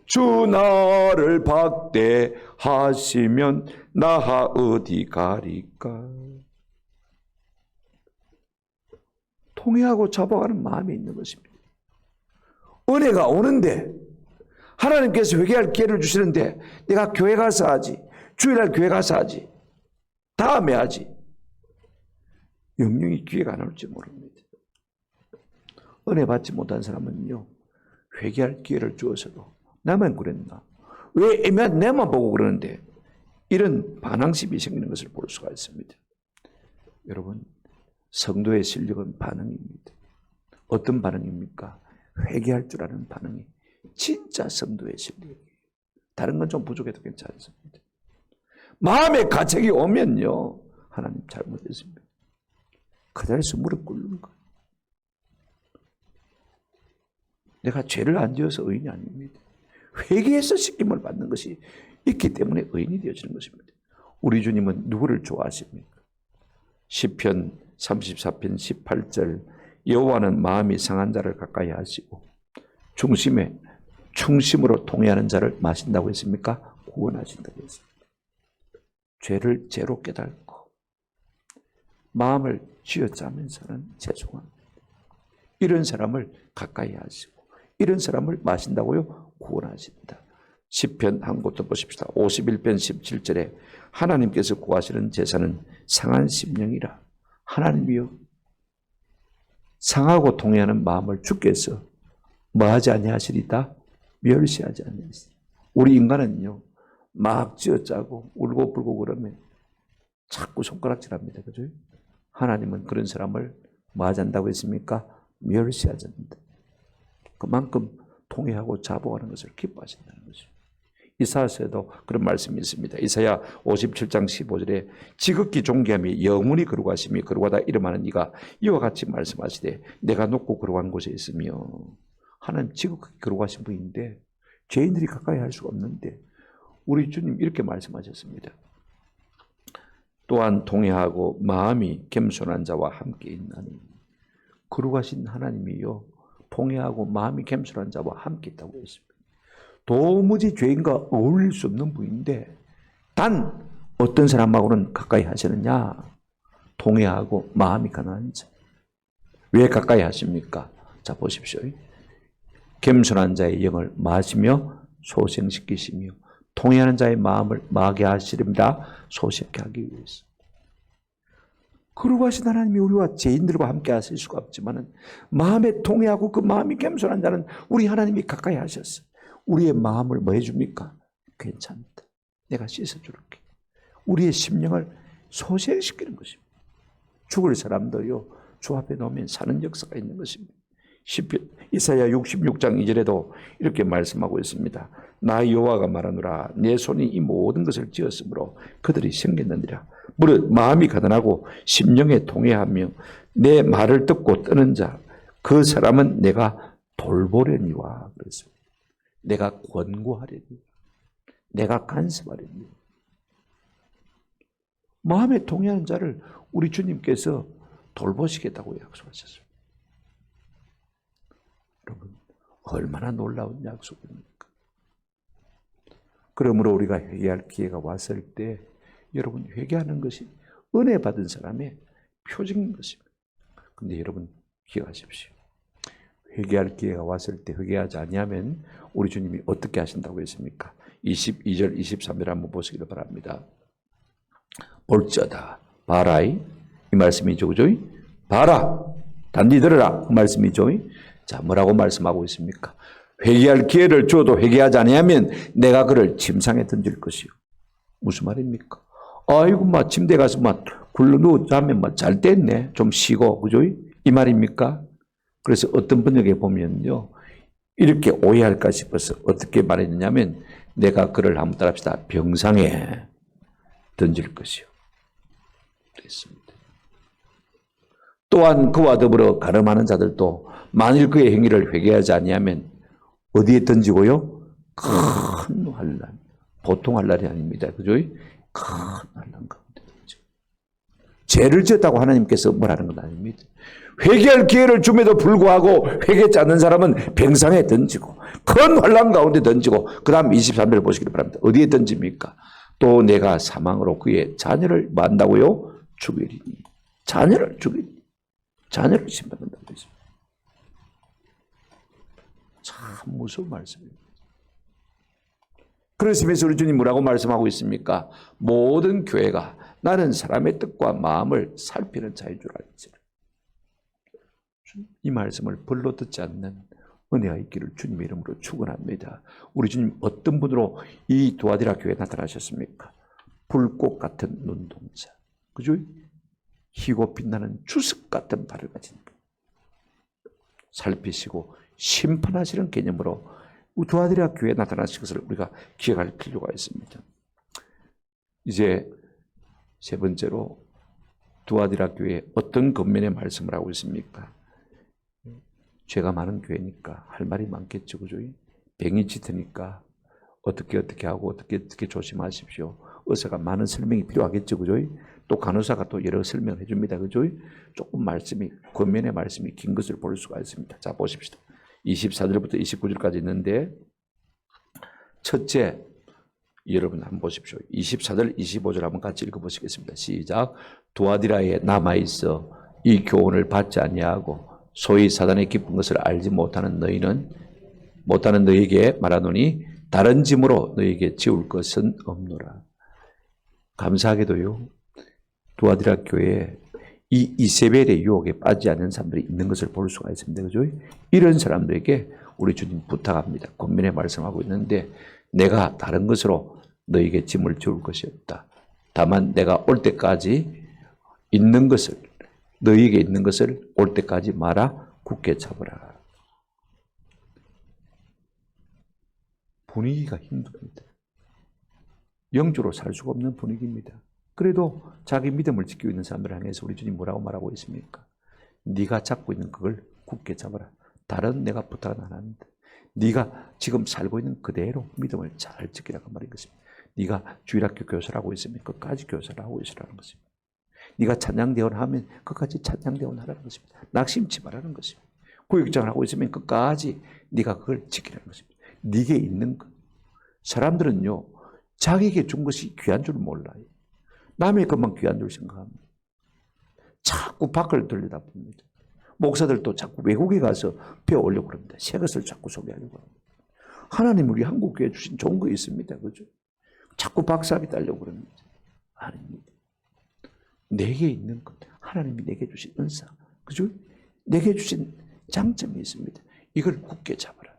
[SPEAKER 1] 주 나를 박대하시면 나 어디 가리까. 통회하고 잡아가는 마음이 있는 것입니다. 은혜가 오는데 하나님께서 회개할 기회를 주시는데 내가 교회 가서 하지, 주일날 교회 가서 하지, 다음에 하지, 영영이 기회가 안 올지 모릅니다. 은혜 받지 못한 사람은요, 회개할 기회를 주어서도 나만 그랬나, 왜 애매한 내만 보고 그러는데, 이런 반항심이 생기는 것을 볼 수가 있습니다. 여러분, 성도의 실력은 반응입니다. 어떤 반응입니까? 회개할 줄 아는 반응이 진짜 성도의 실력이에요. 다른 건 좀 부족해도 괜찮습니다. 마음의 가책이 오면요, 하나님 잘못했습니다. 그 자리에서 무릎 꿇는 거예요. 내가 죄를 안 지어서 의인이 아닙니다. 회개해서 씻김을 받는 것이 있기 때문에 의인이 되어지는 것입니다. 우리 주님은 누구를 좋아하십니까? 시편 34편 18절, 여호와는 마음이 상한 자를 가까이 하시고 충심으로 통회하는 자를 마신다고 했습니까? 구원하신다고 했습니다. 죄를 죄로 깨닫고 마음을 쥐어짜면서는 죄송합니다. 이런 사람을 가까이 하시고 이런 사람을 마신다고요? 구원하신다. 시편 한 곳 더 보십시다. 51편 17절에 하나님께서 구하시는 제사는 상한 심령이라. 하나님이요, 상하고 통회하는 마음을 주께서 뭐하지 아니하시리다? 멸시하지 아니하시리다. 우리 인간은요, 막 쥐어짜고 울고 불고 그러면 자꾸 손가락질합니다. 그죠? 하나님은 그런 사람을 뭐하지 않는다고 했습니까? 멸시하지 않는다. 그만큼 통회하고 자복하는 것을 기뻐하신다는 거죠. 이사야서에도 그런 말씀이 있습니다. 이사야 57장 15절에 지극히 존귀함이 영원히 거룩하심이 거룩하다 이름하는 이가 이와 같이 말씀하시되 내가 높고 거룩한 곳에 있으며. 하나님 지극히 거룩하신 분인데 죄인들이 가까이 할 수가 없는데 우리 주님 이렇게 말씀하셨습니다. 또한 통회하고 마음이 겸손한 자와 함께 있나니. 거룩하신 하나님이요, 통회하고 마음이 겸손한 자와 함께 있다고 했습니다. 도무지 죄인과 어울릴 수 없는 분인데 단 어떤 사람하고는 가까이 하시느냐? 통회하고 마음이 가난한 자. 왜 가까이 하십니까? 자, 보십시오. 겸손한 자의 영을 마시며 소생시키시며 통회하는 자의 마음을 마게 하시렵니다. 소생케 하기 위해서. 거룩하신 하나님이 우리와 죄인들과 함께 하실 수가 없지만 마음에 통회하고 그 마음이 겸손한 자는 우리 하나님이 가까이 하셨어요. 우리의 마음을 뭐 해줍니까? 괜찮다. 내가 씻어줄게. 우리의 심령을 소생시키는 것입니다. 죽을 사람도요, 주 앞에 놓으면 사는 역사가 있는 것입니다. 이사야 66장 2절에도 이렇게 말씀하고 있습니다. 나 여호와가 말하노라 내 손이 이 모든 것을 지었으므로 그들이 생겼느니라. 무릇 마음이 가난하고 심령에 통회하며 내 말을 듣고 떠는 자 그 사람은 내가 돌보려니와. 그래서 내가 권고하려니, 내가 간섭하려니. 마음에 통회하는 자를 우리 주님께서 돌보시겠다고 약속하셨어요. 여러분, 얼마나 놀라운 약속입니까? 그러므로 우리가 회개할 기회가 왔을 때 여러분, 회개하는 것이 은혜 받은 사람의 표징인 것입니다. 그런데 여러분, 기억하십시오. 회개할 기회가 왔을 때 회개하지 아니하면 우리 주님이 어떻게 하신다고 했습니까? 22절 23절 한번 보시기를 바랍니다. 볼지어다 봐라이, 이 말씀이죠, 그죠? 봐라, 단디 들으라, 그 말씀이죠. 자, 뭐라고 말씀하고 있습니까? 회개할 기회를 줘도 회개하지 아니하면 내가 그를 침상에 던질 것이요. 무슨 말입니까? 아이고, 막 침대 가서 막 굴러 누우자면 막 잘 뗐네, 좀 쉬고, 그죠? 이 말입니까? 그래서 어떤 번역에 보면요, 이렇게 오해할까 싶어서 어떻게 말했냐면 내가 그를 한번 따라합시다. 병상에 던질 것이요. 그랬습니다. 또한 그와 더불어 가늠하는 자들도 만일 그의 행위를 회개하지 아니하면 어디에 던지고요? 큰 환난. 보통 환난이 아닙니다. 그죠? 큰 환난 가운데 던지고. 죄를 지었다고 하나님께서 뭐라는 건 아닙니다. 회개할 기회를 줌에도 불구하고 회개치 않는 사람은 병상에 던지고 큰 환난 가운데 던지고 그 다음 23절 보시기를 바랍니다. 어디에 던집니까? 또 내가 사망으로 그의 자녀를 만다고요? 죽이리니. 자녀를 죽이니. 자녀를 심판한다고 했습니다. 참 무서운 말씀입니다. 그러시면서 우리 주님 뭐라고 말씀하고 있습니까? 모든 교회가 나는 사람의 뜻과 마음을 살피는 자인 줄 알지. 이 말씀을 벌로 듣지 않는 은혜가 있기를 주님의 이름으로 축원합니다. 우리 주님 어떤 분으로 이 두아디라 교회에 나타나셨습니까? 불꽃 같은 눈동자, 그죠? 희고 빛나는 주석 같은 발을 가진 분. 살피시고 심판하시는 개념으로 두아디라 교회에 나타나신 것을 우리가 기억할 필요가 있습니다. 이제 세 번째로 두아디라 교회에 어떤 겉면의 말씀을 하고 있습니까? 죄가 많은 교회니까 할 말이 많겠죠, 그죠? 병이 짙으니까 어떻게 하고 어떻게 조심하십시오. 의사가 많은 설명이 필요하겠죠, 그죠? 또 간호사가 또 여러 설명을 해줍니다, 그죠? 조금 말씀이 겉면의 말씀이 긴 것을 볼 수가 있습니다. 자, 보십시다. 24절부터 29절까지 있는데 첫째, 여러분 한번 보십시오. 24절, 25절 한번 같이 읽어보시겠습니다. 시작. 두아디라에 남아있어 이 교훈을 받지 아니하고 소위 사단의 깊은 것을 알지 못하는 너희에게 말하노니 다른 짐으로 너희에게 지울 것은 없노라. 감사하게도요, 두아디라 교회에 이 이세벨의 유혹에 빠지지 않는 사람들이 있는 것을 볼 수가 있습니다. 그죠? 이런 사람들에게 우리 주님 부탁합니다. 권면에 말씀하고 있는데 내가 다른 것으로 너희에게 짐을 지울 것이 없다. 다만 내가 올 때까지 있는 것을, 너희에게 있는 것을 올 때까지 말아 굳게 잡으라. 분위기가 힘듭니다. 영주로 살 수가 없는 분위기입니다. 그래도 자기 믿음을 지키고 있는 사람들을 향해서 우리 주님 뭐라고 말하고 있습니까? 네가 잡고 있는 그걸 굳게 잡아라. 다른 내가 부탁은 안 하는데 네가 지금 살고 있는 그대로 믿음을 잘 지키라고 말인 것입니다. 네가 주일학교 교사라고 있으면 끝까지 교사를 하고 있으라는 것입니다. 네가 찬양대원 하면 끝까지 찬양대원 하라는 것입니다. 낙심치 말라는 것입니다. 구역장을 하고 있으면 끝까지 네가 그걸 지키라는 것입니다. 네게 있는 것. 사람들은요, 자기에게 준 것이 귀한 줄 몰라요. 남의 것만 귀한 줄 생각합니다. 자꾸 밖을 들여다봅니다. 목사들도 자꾸 외국에 가서 배워오려고 합니다. 새 것을 자꾸 소개하려고 합니다. 하나님 우리 한국교회 주신 좋은 거 있습니다. 그죠? 자꾸 박사학위 따려고 합니다. 아닙니다. 내게 있는 것, 하나님이 내게 주신 은사, 그죠? 내게 주신 장점이 있습니다. 이걸 굳게 잡아라.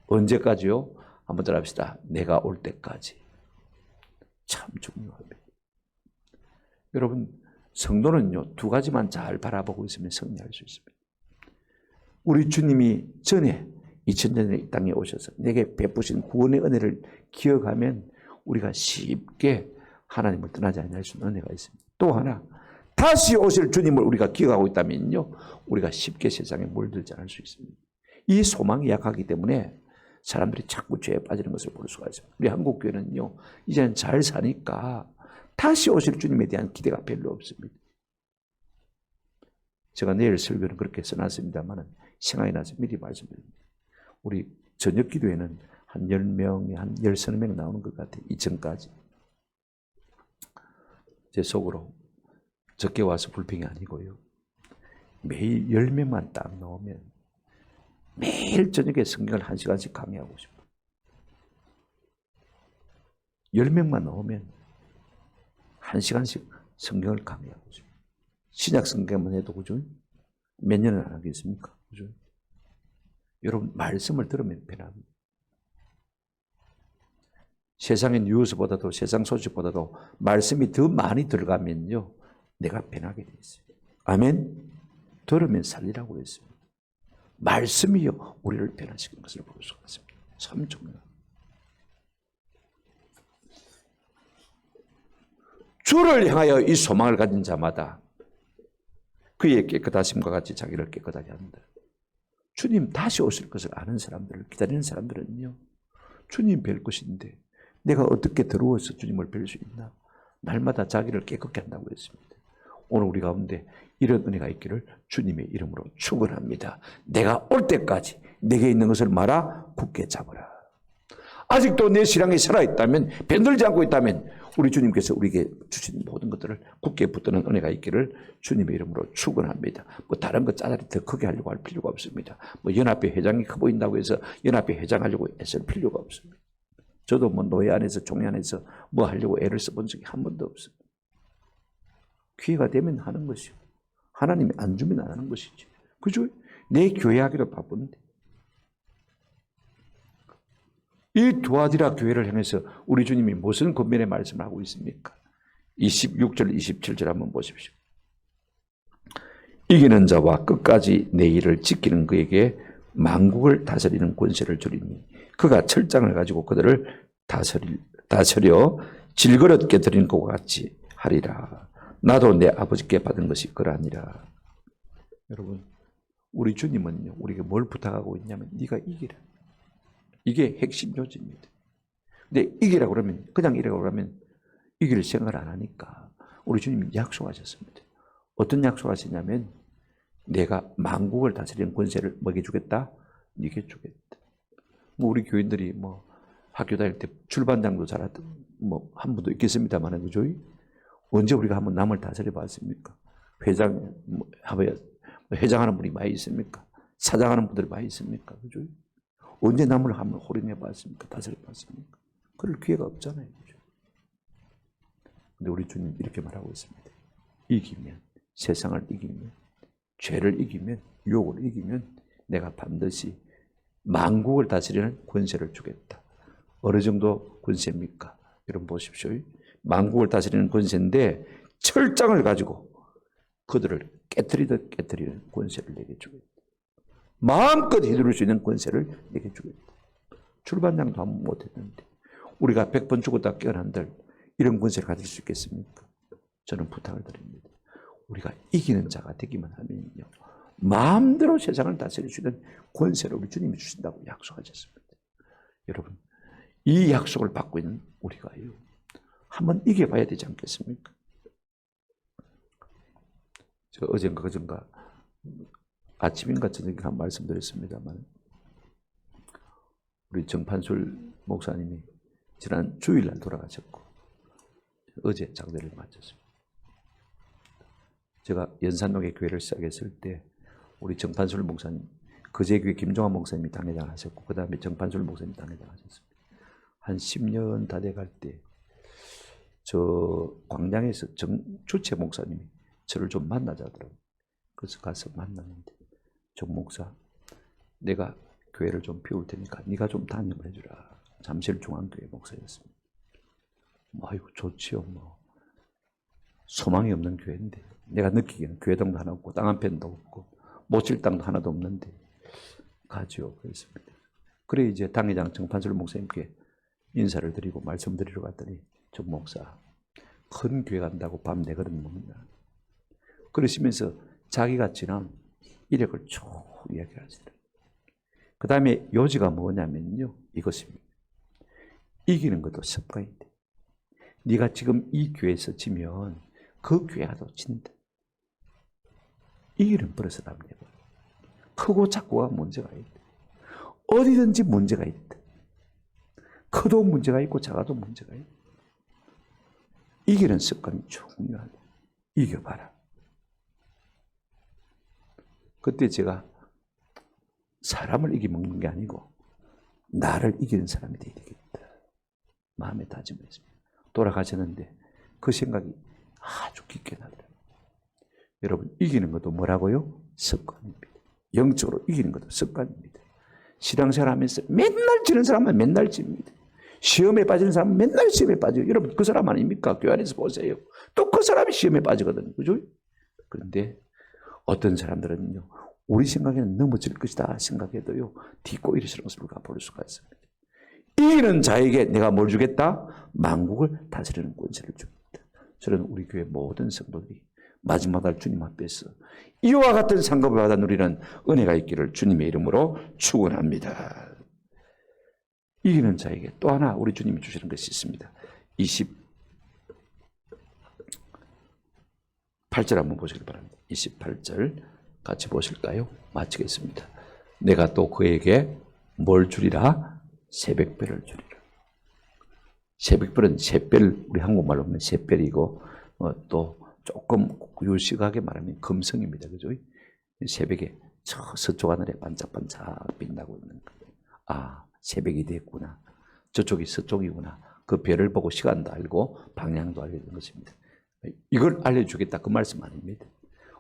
[SPEAKER 1] 언제까지요? 한번 더 합시다. 내가 올 때까지. 참 중요합니다. 여러분, 성도는요, 두 가지만 잘 바라보고 있으면 승리할 수 있습니다. 우리 주님이 전에 2000년 전에 이 땅에 오셔서 내게 베푸신 구원의 은혜를 기억하면 우리가 쉽게 하나님을 떠나지 않을 수 있는 은혜가 있습니다. 또 하나, 다시 오실 주님을 우리가 기억하고 있다면요, 우리가 쉽게 세상에 물들지 않을 수 있습니다. 이 소망이 약하기 때문에 사람들이 자꾸 죄에 빠지는 것을 볼 수가 있습니다. 우리 한국교회는요, 이제는 잘 사니까 다시 오실 주님에 대한 기대가 별로 없습니다. 제가 내일 설교는 그렇게 써놨습니다만 생각이 나서 미리 말씀드립니다. 우리 저녁 기도에는 한 10명이 한 13명 나오는 것 같아요. 2층까지. 제 속으로 적게 와서 불평이 아니고요. 매일 10명만 딱 나오면 매일 저녁에 성경을 1시간씩 강의하고 싶어요. 10명만 나오면 1시간씩 성경을 강의하고 싶어요. 신약 성경만 해도 그죠? 몇 년을 안 하겠습니까? 그죠? 여러분, 말씀을 들으면 편합니다. 세상의 뉴스보다도 세상 소식보다도 말씀이 더 많이 들어가면요, 내가 변하게 돼 있어요. 아멘? 들으면 살리라고 했습니다. 말씀이요, 우리를 변화시키는 것을 볼 수가 있습니다. 참 중요합니다. 주를 향하여 이 소망을 가진 자마다 그의 깨끗하심과 같이 자기를 깨끗하게 한다. 주님 다시 오실 것을 아는 사람들을 기다리는 사람들은요, 주님 뵐 것인데 내가 어떻게 더러워서 주님을 뵐 수 있나? 날마다 자기를 깨끗게 한다고 했습니다. 오늘 우리 가운데 이런 은혜가 있기를 주님의 이름으로 축원합니다. 내가 올 때까지 내게 있는 것을 말아 굳게 잡으라. 아직도 내 신앙이 살아있다면, 변들지 않고 있다면 우리 주님께서 우리에게 주신 모든 것들을 굳게 붙드는 은혜가 있기를 주님의 이름으로 축원합니다. 뭐 다른 것 짜다리 더 크게 하려고 할 필요가 없습니다. 뭐 연합회 회장이 커 보인다고 해서 연합회 회장하려고 애쓸 필요가 없습니다. 저도 뭐 노예 안에서 종회 안에서 뭐 하려고 애를 써본 적이 한 번도 없습니다. 기회가 되면 하는 것이요, 하나님이 안 주면 안 하는 것이지. 그죠? 내 교회 하기도 바쁜데. 이 두아디라 교회를 향해서 우리 주님이 무슨 권면의 말씀을 하고 있습니까? 26절, 27절 한번 보십시오. 이기는 자와 끝까지 내 일을 지키는 그에게 만국을 다스리는 권세를 주리니 그가 철장을 가지고 그들을 다스려 질그릇 깨뜨리는 것과 같이 하리라. 나도 내 아버지께 받은 것이 그러하니라. 여러분, 우리 주님은요, 우리에게 뭘 부탁하고 있냐면 네가 이기라. 이게 핵심 요지입니다. 근데 이기라고 그러면, 그냥 이기라고 그러면 이길 생각을 안 하니까 우리 주님이 약속하셨습니다. 어떤 약속하시냐면 내가 만국을 다스리는 권세를 뭐게 주겠다? 네게 주겠다. 뭐 우리 교인들이 뭐 학교 다닐 때 출반장도 잘하던 뭐 한 분도 있겠습니다만, 그죠? 언제 우리가 한번 남을 다스려 봤습니까? 회장, 뭐 회장하는 분이 많이 있습니까? 사장하는 분들이 많이 있습니까? 그죠? 언제 남을 한번 호령해 봤습니까? 다스려 봤습니까? 그럴 기회가 없잖아요. 그죠? 근데 우리 주님 이렇게 말하고 있습니다. 이기면, 세상을 이기면, 죄를 이기면, 유혹을 이기면 내가 반드시 만국을 다스리는 권세를 주겠다. 어느 정도 권세입니까? 여러분 보십시오. 만국을 다스리는 권세인데 철장을 가지고 그들을 깨트리듯 깨트리는 권세를 내게 주겠다. 마음껏 휘두를 수 있는 권세를 내게 주겠다. 출반장도 한번 못했는데 우리가 100번 죽었다 깨어난들 이런 권세를 가질 수 있겠습니까? 저는 부탁을 드립니다. 우리가 이기는 자가 되기만 하면요, 마음대로 세상을 다스릴 수 있는 권세를 우리 주님이 주신다고 약속하셨습니다. 여러분, 이 약속을 받고 있는 우리가요, 한번 이겨봐야 되지 않겠습니까? 제가 어젠가 그전가 아침인가 저녁인가 말씀드렸습니다만, 우리 정판술 목사님이 지난 주일날 돌아가셨고 어제 장례를 마쳤습니다. 제가 연산동에 교회를 시작했을 때 우리 정판술 목사님, 거제교회 김종환 목사님이 당회장 하셨고 그 다음에 정판술 목사님이 당회장 하셨습니다. 한 10년 다 돼갈 때 저 광양에서 주채 목사님이 저를 좀 만나자 하더라고요. 그래서 가서 만났는데 정 목사, 내가 교회를 좀 비울 테니까 네가 좀 담임을 해주라. 잠실중앙교회 목사였습니다. 아이고 좋지요. 뭐 소망이 없는 교회인데 내가 느끼기에는 교회당도 하나 없고 땅 한 펜도 없고 모칠 땅도 하나도 없는데 가지요. 그랬습니다. 그래 이제 당회장 정판술 목사님께 인사를 드리고 말씀드리러 갔더니 정 목사, 큰 교회 간다고 밤 4그릇 먹는다. 그러시면서 자기가 지난 이력을 쭉 이야기하시더라고요. 그 다음에 요지가 뭐냐면요, 이것입니다. 이기는 것도 습관인데 네가 지금 이 교회에서 지면 그 교회도 진다. 이기는 버릇을 하면 돼. 크고 작고가 문제가 있다. 어디든지 문제가 있다. 커도 문제가 있고 작아도 문제가 있다. 이기는 습관이 중요하다. 이겨봐라. 그때 제가 사람을 이겨먹는 게 아니고 나를 이기는 사람이 되어야 되겠다. 마음에 다짐했습니다. 돌아가셨는데 그 생각이 아주 깊게 나더라고요. 여러분, 이기는 것도 뭐라고요? 습관입니다. 영적으로 이기는 것도 습관입니다. 신앙생활 하면서 맨날 지는 사람은 맨날 집니다. 시험에 빠지는 사람은 맨날 시험에 빠져요. 여러분, 그 사람 아닙니까? 교회 안에서 보세요. 또 그 사람이 시험에 빠지거든요. 그죠? 그런데 어떤 사람들은요, 우리 생각에는 넘어질 것이다 생각해도요, 딛고 일어서는 것을 우리가 볼 수가 있습니다. 이기는 자에게 내가 뭘 주겠다? 만국을 다스리는 권세를 줍니다. 저는 우리 교회 모든 성도들이 마지막 날 주님 앞에서 이와 같은 상급을 받아 누리는 은혜가 있기를 주님의 이름으로 축원합니다. 이기는 자에게 또 하나 우리 주님이 주시는 것이 있습니다. 28절 한번 보시길 바랍니다. 28절 같이 보실까요? 마치겠습니다. 내가 또 그에게 뭘 주리라? 새벽별을 주리라. 새벽별은 새별, 우리 한국말로 하면 새별이고 또 조금 유식하게 말하면 금성입니다. 그죠? 새벽에 저 서쪽 하늘에 반짝반짝 빛나고 있는 거예요. 아, 새벽이 됐구나. 저쪽이 서쪽이구나. 그 별을 보고 시간도 알고 방향도 알게 된 것입니다. 이걸 알려주겠다 그 말씀 아닙니다.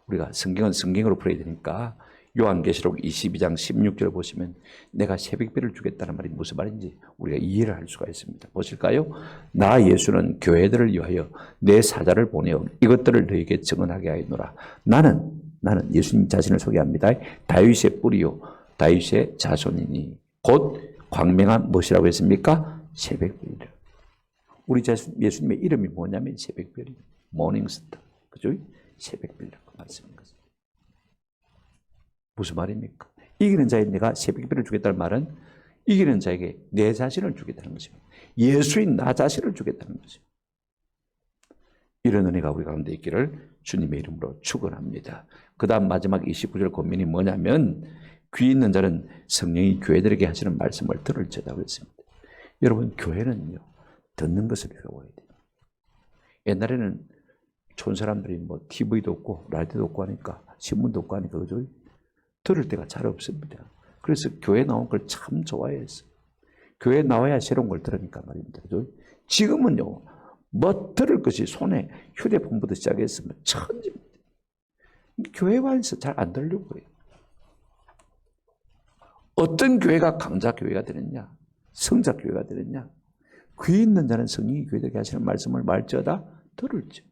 [SPEAKER 1] 우리가 성경은 성경으로 풀어야 되니까 요한계시록 22장 16절 보시면 내가 새벽별을 주겠다는 말이 무슨 말인지 우리가 이해를 할 수가 있습니다. 보실까요? 나 예수는 교회들을 위하여 내 사자를 보내어 이것들을 너에게 증언하게 하였노라. 나는 예수님 자신을 소개합니다. 다윗의 뿌리요 다윗의 자손이니 곧 광명한 무엇이라고 했습니까? 새벽별이라. 우리 예수님의 이름이 뭐냐면 새벽별이 모닝스타. 그죠? 새벽별이라고 말씀인 거죠. 무슨 말입니까? 이기는 자에게 내가 새벽별을 주겠다는 말은 이기는 자에게 내 자신을 주겠다는 것입니다. 예수인 나 자신을 주겠다는 것입니다. 이런 은혜가 우리 가운데 있기를 주님의 이름으로 축원합니다. 그 다음 마지막 29절 고민이 뭐냐면 귀 있는 자는 성령이 교회들에게 하시는 말씀을 들을 자라고 했습니다. 여러분, 교회는요, 듣는 것을 배워야 돼요. 옛날에는 촌 사람들이 뭐 TV도 없고 라디오도 없고 하니까 신문도 없고 하니까 그죠? 들을 때가 잘 없습니다. 그래서 교회 나온 걸 참 좋아했어요. 교회 나와야 새로운 걸 들으니까 말입니다. 그죠? 지금은요, 뭐 들을 것이 손에 휴대폰부터 시작해서 뭐 천지입니다. 교회 와서 잘 안 들려고 해요. 어떤 교회가 강자교회가 되느냐? 성자교회가 되느냐? 귀 있는 자는 성령이 교회들에게 하시는 말씀을 말지어다 들을지.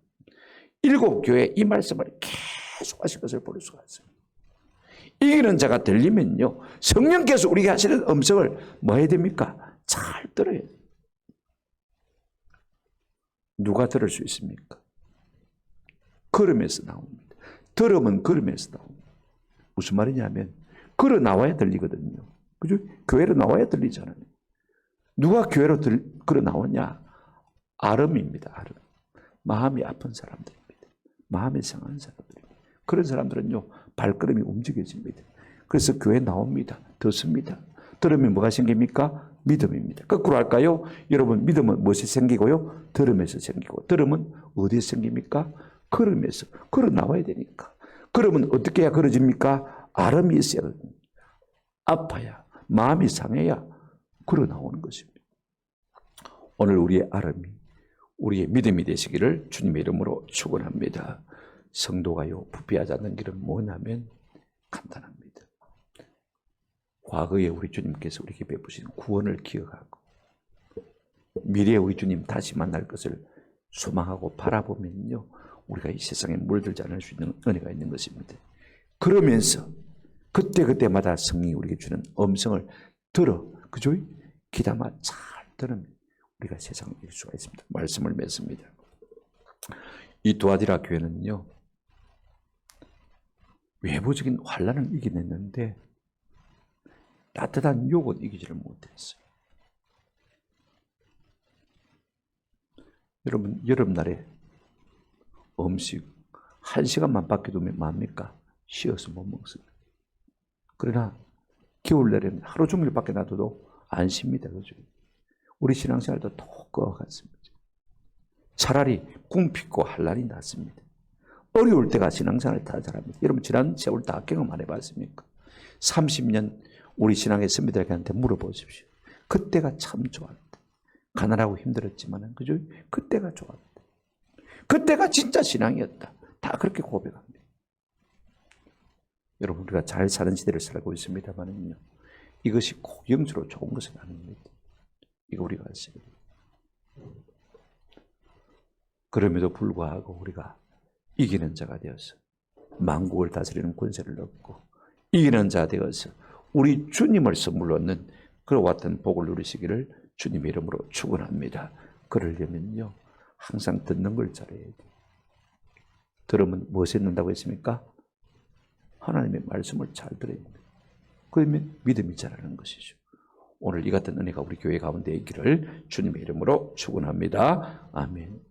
[SPEAKER 1] 7교회 이 말씀을 계속 하실 것을 볼 수가 있습니다. 이기는 자가 들리면요, 성령께서 우리에게 하시는 음성을 뭐 해야 됩니까? 잘 들어야 돼요. 누가 들을 수 있습니까? 걸음에서 나옵니다. 들으면 걸음에서 나옵니다. 무슨 말이냐면 걸어 나와야 들리거든요. 그죠? 교회로 나와야 들리잖아요. 누가 교회로 걸어 나오냐? 아름입니다. 아름. 마음이 아픈 사람들입니다. 마음이 상한 사람들입니다. 그런 사람들은요, 발걸음이 움직여집니다. 그래서 교회 나옵니다. 듣습니다. 들으면 뭐가 생깁니까? 믿음입니다. 거꾸로 할까요? 여러분, 믿음은 무엇이 생기고요? 들음에서 생기고, 들음은 어디에 생깁니까? 걸음에서. 걸어 나와야 되니까. 걸으면 어떻게 해야 걸어집니까? 아름이 있어야, 아파야, 마음이 상해야 걸어 나오는 것입니다. 오늘 우리의 아름이 우리의 믿음이 되시기를 주님의 이름으로 축원합니다. 성도가요, 부패하지 않는 길은 뭐냐면 간단합니다. 과거에 우리 주님께서 우리에게 베푸신 구원을 기억하고 미래에 우리 주님 다시 만날 것을 소망하고 바라보면요, 우리가 이 세상에 물들지 않을 수 있는 은혜가 있는 것입니다. 그러면서 그때그때마다 성령이 우리에게 주는 음성을 들어, 그죠? 귀담아 잘 들으면 우리가 세상을 이길 수가 있습니다. 말씀을 맺습니다. 이 두아디라 교회는요, 외부적인 환난을 이겨냈는데 따뜻한 욕은 이기지를 못했어요. 여러분, 여름날에 음식 1시간만 밖에 두면 뭡니까? 쉬어서 못 먹습니다. 그러나 겨울날에는 하루 종일 밖에 놔둬도 안 쉽니다. 그죠? 우리 신앙생활도 똑같습니다. 차라리 궁핍고 환난이 낫습니다. 어려울 때가 신앙생활을 다 잘합니다. 여러분, 지난 세월 다 경험 안 해봤습니까? 30년 우리 신앙의 선배들한테 물어보십시오. 그때가 참 좋았다. 가난하고 힘들었지만, 그죠? 그때가 좋았다. 그때가 진짜 신앙이었다. 다 그렇게 고백합니다. 여러분, 우리가 잘 사는 시대를 살고 있습니다만은요, 이것이 꼭 영적으로 좋은 것은 아닙니다. 이거 우리가 아셔야 돼요. 그럼에도 불구하고 우리가 이기는 자가 되어서 만국을 다스리는 권세를 얻고 이기는 자 되어서 우리 주님을 선물로 얻는 그와 같은 복을 누리시기를 주님의 이름으로 축원합니다. 그러려면요, 항상 듣는 걸 잘해야 돼요. 들으면 무엇을 듣는다고 했습니까? 하나님의 말씀을 잘 들어야 됩니다. 그러면 믿음이 자라는 것이죠. 오늘 이 같은 은혜가 우리 교회 가운데 있기를 주님의 이름으로 축원합니다. 아멘.